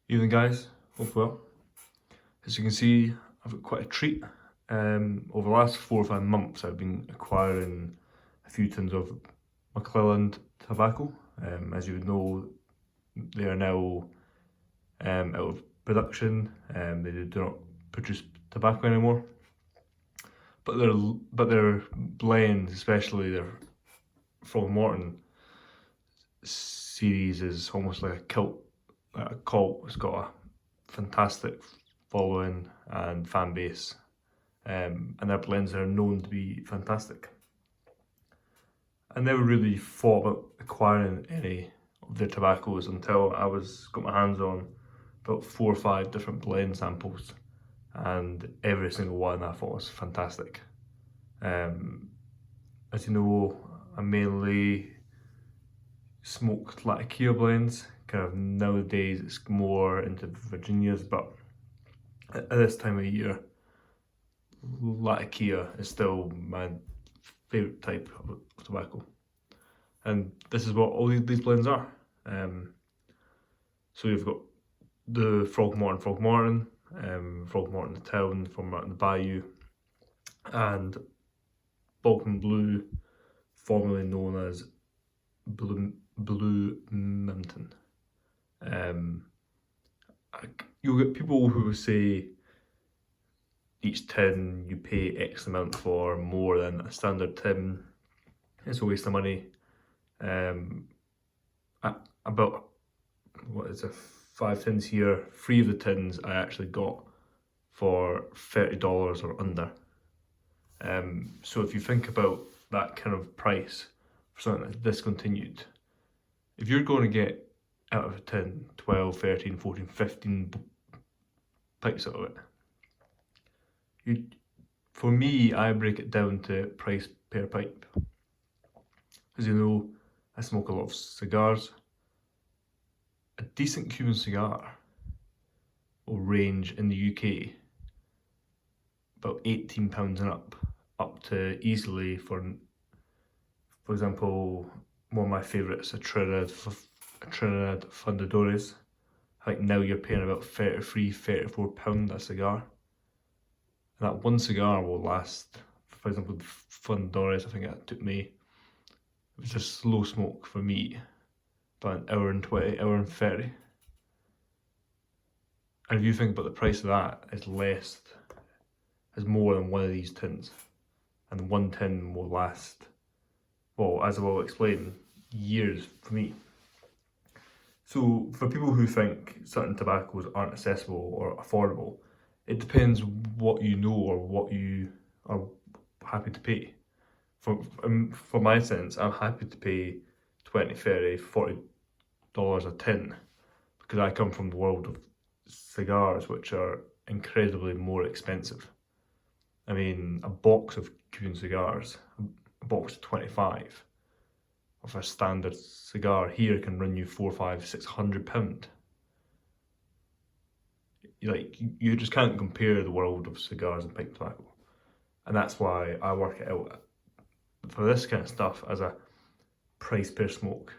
Evening guys, hope well. As you can see, I've got quite a treat. Over the last 4 or 5 months I've been acquiring a few tins of McClelland's tobacco. As you would know, they are now out of production. They do not produce tobacco anymore. But their blends, especially their Frogmorton series, is almost like a cult. It's got a fantastic following and fan base, and their blends are known to be fantastic. I never really thought about acquiring any of their tobaccos until I got my hands on about 4 or 5 different blend samples, and every single one I thought was fantastic. As you know, I mainly smoke Latakia blends. Kind of nowadays it's more into Virginias, but at this time of year, Latakia is still my favourite type of tobacco. And this is what all these blends are. So you've got the Frogmorton, Frogmorton the Town, Frogmorton the Bayou, and Balkan Blue, formerly known as Blue Mountain. You'll get people who will say each tin you pay X amount for more than a standard tin. It's a waste of money. About, what is it, 5 tins here, 3 of the tins I actually got for $30 or under. So if you think about that kind of price for something that's discontinued, if you're going to get out of a tin 12, 13, 14, 15 pipes out of it, for me, I break it down to price per pipe. As you know, I smoke a lot of cigars. A decent Cuban cigar will range in the UK about £18 and up to easily, for example, one of my favourites, a Trinidad Fundadores. I think now you're paying about £33, £34 a cigar. And that one cigar will last, for example, the Fundadores, I think it took me, it was just slow smoke for me, about an hour and 20, hour and 30. And if you think about the price of that, it's more than one of these tins. And one tin will last, well, as I will explain, years for me. So for people who think certain tobaccos aren't accessible or affordable, it depends what you know or what you are happy to pay. For my sense, I'm happy to pay $20, $30, $40 a tin, because I come from the world of cigars, which are incredibly more expensive. I mean, a box of Cuban cigars, a box of 25 of a standard cigar here can run you £400, £500, £600. You just can't compare the world of cigars and pipe tobacco, and that's why I work it out for this kind of stuff as a price per smoke.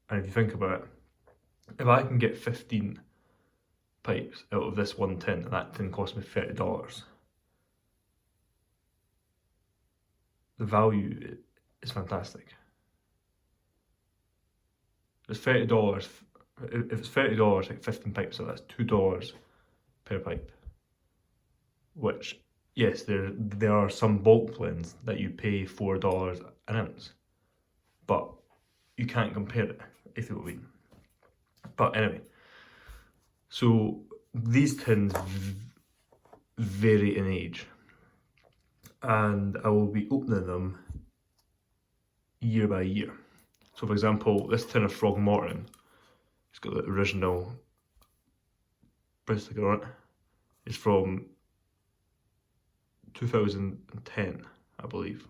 And if you think about it, if I can get 15 pipes out of this one tin, and that tin cost me $30, the value is fantastic. It's $30. If it's $30, like 15 pipes, so that's $2 per pipe. Which, yes, there are some bulk blends that you pay $4 an ounce, but you can't compare it, if you know what I mean. But anyway, so these tins vary in age, and I will be opening them year by year. So for example, this tin of Frogmorton, it's got the original price sticker on it, is from 2010, I believe.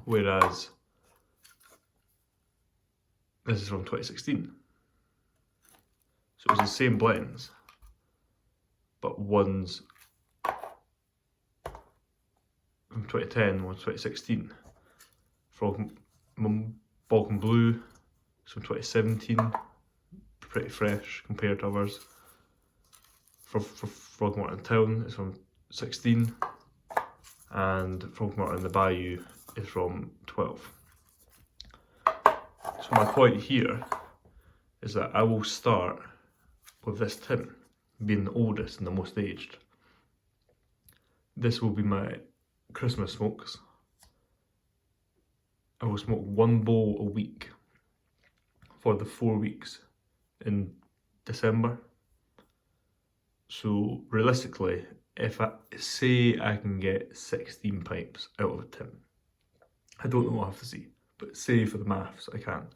Whereas this is from 2016. So it's the same blends, but one's from 2010, one's 2016. Balkan Blue is from 2017, pretty fresh compared to others. For Frogmorton Town is from 16, and Frogmorton the Bayou is from 12. So my point here is that I will start with this tin, being the oldest and the most aged. This will be my Christmas smokes. I will smoke 1 bowl a week for the 4 weeks in December. So realistically, if I say I can get 16 pipes out of a tin, I don't know, what I have to see, but say for the maths I can.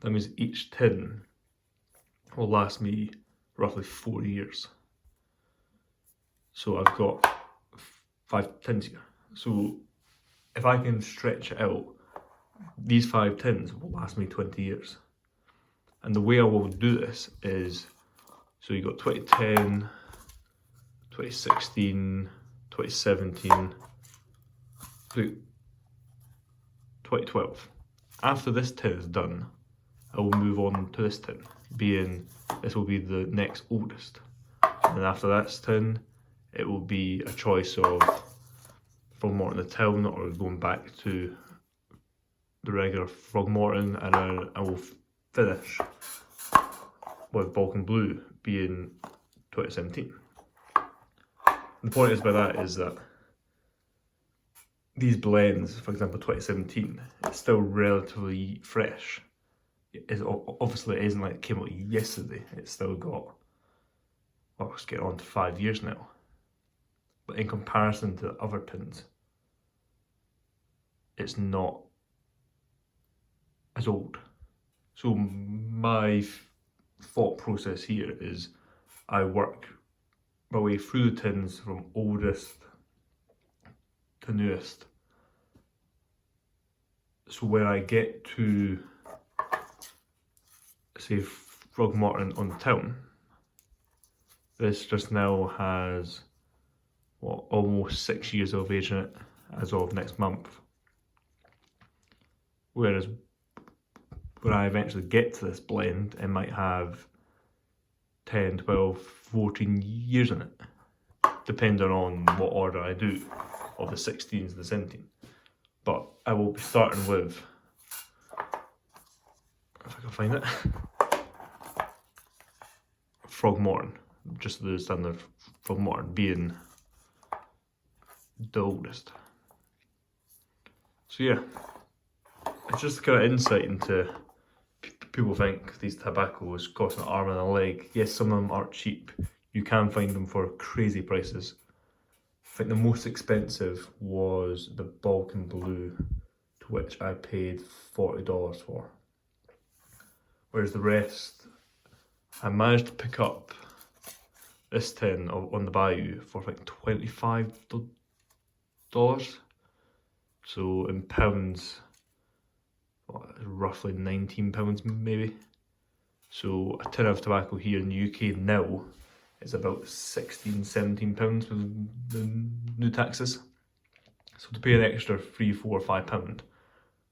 That means each tin will last me roughly 4 years. So I've got 5 tins here. So if I can stretch it out, these 5 tins will last me 20 years. And the way I will do this is, so you got 2010, 2016, 2017, 2012. After this tin is done, I will move on to this tin, being this will be the next oldest. And after that tin, it will be a choice of Frogmorton the Town or going back to the regular Frogmorton, and then I will finish with Balkan Blue being 2017. The point is by that is that these blends, for example 2017, it's still relatively fresh. Obviously it isn't like it came out yesterday, it's still got, well, it's getting on to 5 years now. But in comparison to the other tins, it's not as old. So my thought process here is I work my way through the tins from oldest to newest. So when I get to, say, Frogmorton on the Town, this just now has almost 6 years of age in it as of next month. Whereas when I eventually get to this blend, it might have 10, 12, 14 years in it, depending on what order I do of the 16s and the 17. But I will be starting with, if I can find it, Frogmorton, just the standard Frogmorton being the oldest. So yeah, it's just kind of insight into, people think these tobaccos cost an arm and a leg. Yes, some of them are cheap. You can find them for crazy prices. I think the most expensive was the Balkan Blue, to which I paid $40 for. Whereas the rest, I managed to pick up this tin on the Bayou for like $25. So in pounds, roughly £19 maybe. So a tin of tobacco here in the UK now is about £16-17 with the new taxes. So to pay an extra £3, £4, £5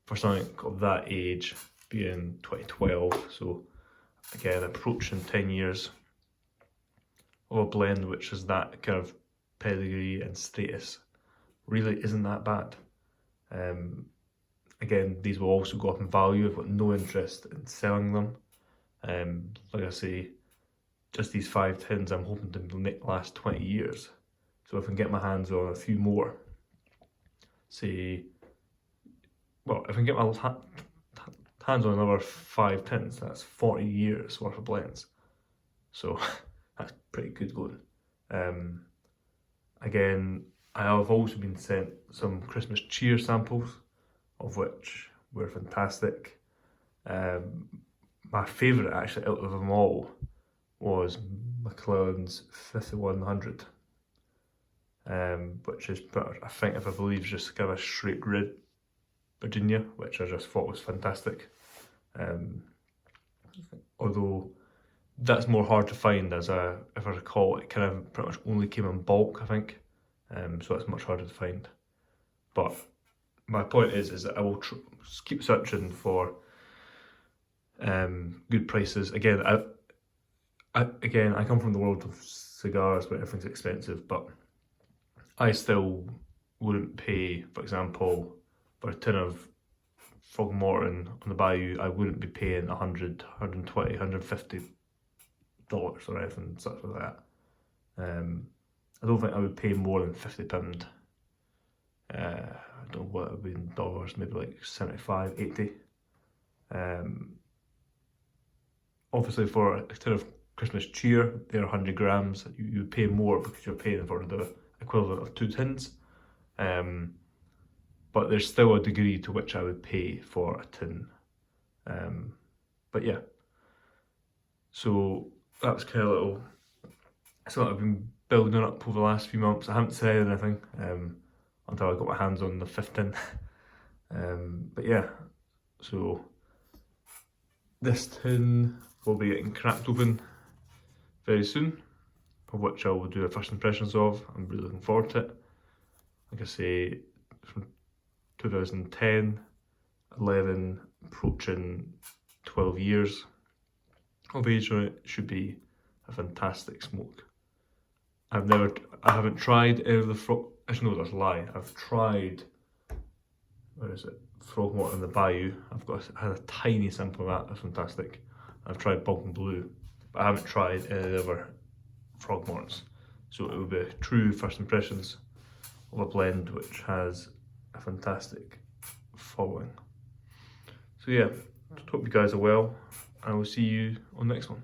for something of that age, being 2012, so again approaching 10 years of a blend which is that kind of pedigree and status, really isn't that bad. Again, these will also go up in value. I've got no interest in selling them. Like I say, just these 5 tins I'm hoping to last 20 years. So if I can get my hands on a few more, say, well, if I can get my hands on another 5 tins, that's 40 years worth of blends. So that's pretty good going. Again, I have also been sent some Christmas cheer samples, of which were fantastic. My favourite actually out of them all was McClelland's 5100, which is, I think, if I believe, just kind of a straight red Virginia, which I just thought was fantastic. Although that's more hard to find, as if I recall, it kind of pretty much only came in bulk, I think. So it's much harder to find. But my point is that I will keep searching for good prices. Again, I come from the world of cigars where everything's expensive, but I still wouldn't pay, for example, for a tin of Frogmorton on the Bayou, I wouldn't be paying 100, 120, $150 or anything such like that. I don't think I would pay more than £50. I don't know what it would be in dollars, maybe like 75, 80. Obviously for a tin of Christmas cheer, they're 100 grams, you pay more because you're paying for the equivalent of 2 tins. But there's still a degree to which I would pay for a tin. But yeah, so that's kind of little, so I've been building up over the last few months. I haven't said anything until I got my hands on the 5th tin. But yeah, so this tin will be getting cracked open very soon, of which I will do a first impressions of. I'm really looking forward to it. Like I say, from 2010, 11, approaching 12 years of age on it. Should be a fantastic smoke. I haven't tried any of the actually no, that's a lie. I've tried, where is it? Frogmorton in the Bayou. I had a tiny sample of that, that's fantastic. I've tried Bog and Blue, but I haven't tried any of the other Frogmortons. So it will be true first impressions of a blend which has a fantastic following. So yeah, hope you guys are well, and I will see you on the next one.